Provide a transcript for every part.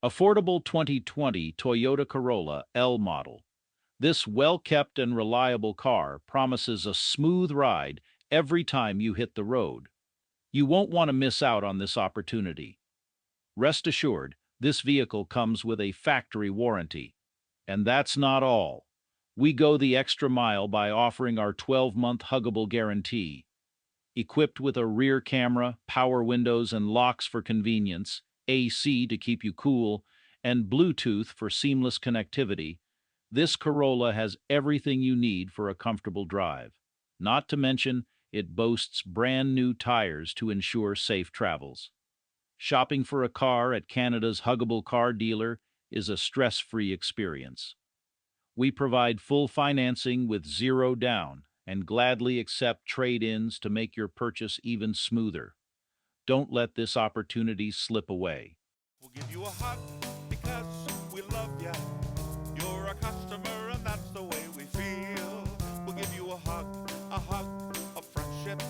Affordable 2020 Toyota Corolla L model. This well-kept and reliable car promises a smooth ride every time you hit the road. You won't want to miss out on this opportunity. Rest assured, this vehicle comes with a factory warranty. And that's not all. We go the extra mile by offering our 12-month Huggable Guarantee. Equipped with a rear camera, power windows and locks for convenience, AC to keep you cool, and Bluetooth for seamless connectivity, this Corolla has everything you need for a comfortable drive. Not to mention, it boasts brand new tires to ensure safe travels. Shopping for a car at Canada's Huggable car dealer is a stress-free experience. We provide full financing with zero down and gladly accept trade-ins to make your purchase even smoother. Don't let this opportunity slip away. We'll give you a hug because we love ya. You're a customer and that's the way we feel. We'll give you a hug of friendship,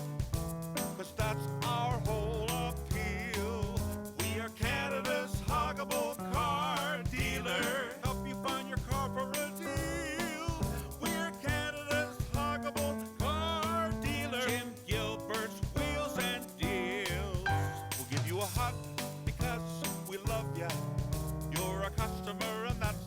cause that's our whole appeal. We are Canada's Huggable car dealer. Help you find your car for a deal. We're Canada's Huggable car dealer. Jim Gilbert's Wheels and Deals. We'll give you a hug because we love ya. You're a customer and that's